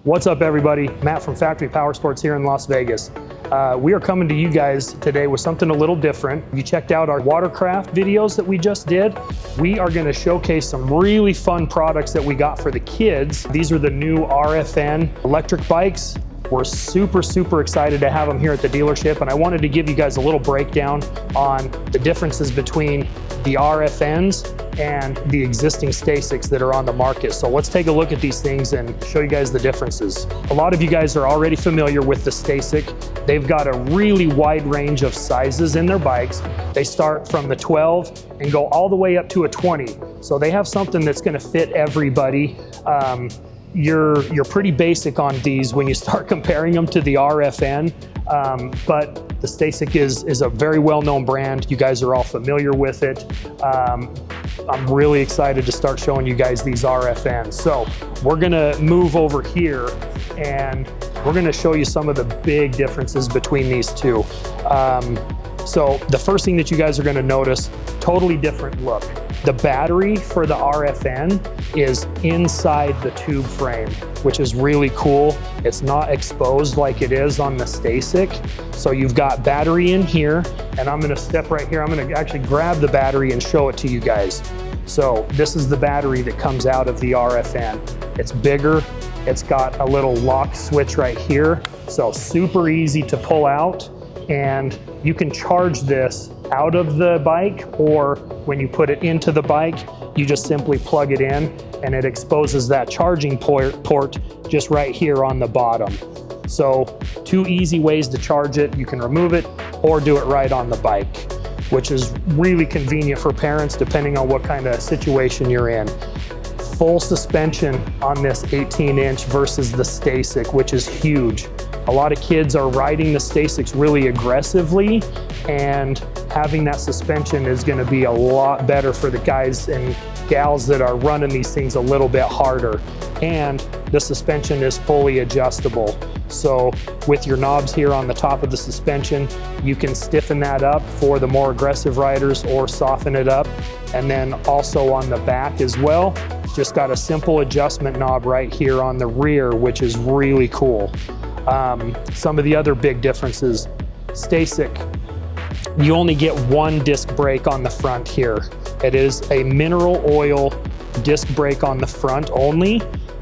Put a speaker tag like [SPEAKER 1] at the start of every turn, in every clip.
[SPEAKER 1] What's up, everybody? Matt from Factory Powersports here in Las Vegas. We are coming to you guys today with something a little different. You checked out our watercraft videos that we just did. We are going to showcase some really fun products that we got for the kids. These are the new RFN electric bikes. We're super excited to have them here at the dealership, and I wanted to give you guys a little breakdown on the differences between the RFNs and the existing Stacycs that are on the market. So let's take a look at these things and show you guys the differences. A lot of you guys are already familiar with the Stacyc. They've got a really wide range of sizes in their bikes. They start from the 12 and go all the way up to a 20. So they have something that's gonna fit everybody. You're pretty basic on these when you start comparing them to the RFN, but the Stacyc is a very well-known brand. You guys are all familiar with it. I'm really excited to start showing you guys these RFNs. So we're gonna move over here and we're gonna show you some of the big differences between these two. So the first thing that you guys are gonna notice, totally different look. The battery for the RFN is inside the tube frame, which is really cool. It's not exposed like it is on the Stacyc. So you've got battery in here, and I'm gonna step right here. I'm gonna actually grab the battery and show it to you guys. So this is the battery that comes out of the RFN. It's bigger. It's got a little lock switch right here. So super easy to pull out, and you can charge this out of the bike, or when you put it into the bike, you just simply plug it in and it exposes that charging port just right here on the bottom. So two easy ways to charge it. You can remove it or do it right on the bike, which is really convenient for parents depending on what kind of situation you're in. Full suspension on this 18-inch versus the Stacyc, which is huge. A lot of kids are riding the Stacycs really aggressively, and having that suspension is going to be a lot better for the guys and gals that are running these things a little bit harder. And the suspension is fully adjustable. So with your knobs here on the top of the suspension, you can stiffen that up for the more aggressive riders or soften it up. And then also on the back as well, just got a simple adjustment knob right here on the rear, which is really cool. Some of the other big differences, Stacyc, you only get one disc brake on the front here. It is a mineral oil disc brake on the front only,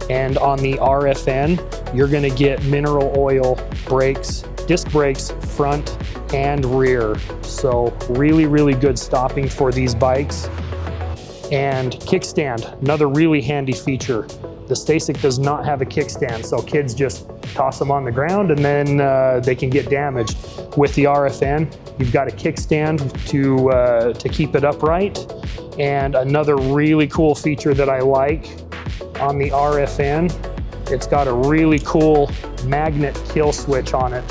[SPEAKER 1] and on the RFN, you're gonna get mineral oil brakes, disc brakes front and rear. So really good stopping for these bikes. And kickstand, another really handy feature. The Stacyc does not have a kickstand, so kids just toss them on the ground and then they can get damaged. With the RFN, you've got a kickstand to keep it upright. And another really cool feature that I like on the RFN, it's got a really cool magnet kill switch on it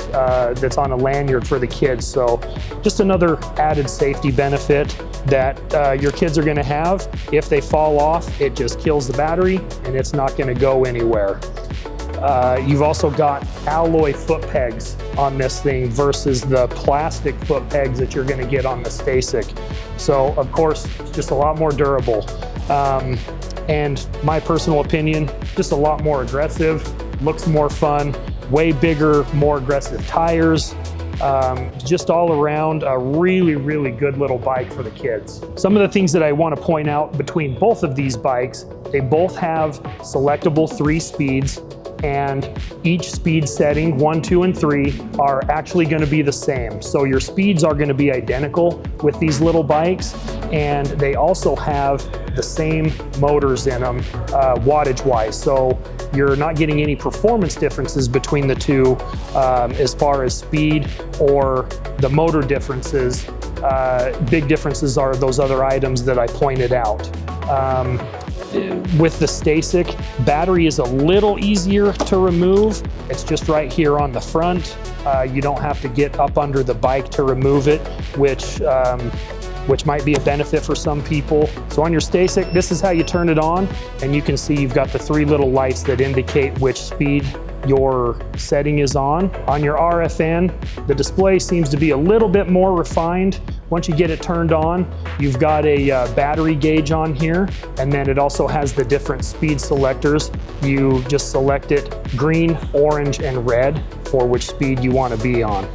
[SPEAKER 1] that's on a lanyard for the kids. So just another added safety benefit that your kids are gonna have. If they fall off, it just kills the battery and it's not gonna go anywhere. You've also got alloy foot pegs on this thing versus the plastic foot pegs that you're gonna get on the Stacyc. So of course, it's just a lot more durable. And my personal opinion, just a lot more aggressive, looks more fun, way bigger, more aggressive tires. Just all around a really good little bike for the kids. Some of the things that I want to point out between both of these bikes, they both have selectable 3 speeds, and each speed setting, 1, 2, and 3, are actually going to be the same. So your speeds are going to be identical with these little bikes, and they also have the same motors in them wattage wise. So you're not getting any performance differences between the two as far as speed or the motor differences. Big differences are those other items that I pointed out. With the Stacyc, battery is a little easier to remove. It's just right here on the front. You don't have to get up under the bike to remove it, which might be a benefit for some people. So on your Stacyc, this is how you turn it on, and you can see you've got the 3 little lights that indicate which speed your setting is on. On your RFN, the display seems to be a little bit more refined Once you get it turned on, you've got a battery gauge on here, and then it also has the different speed selectors. You just select it green, orange, and red for which speed you want to be on.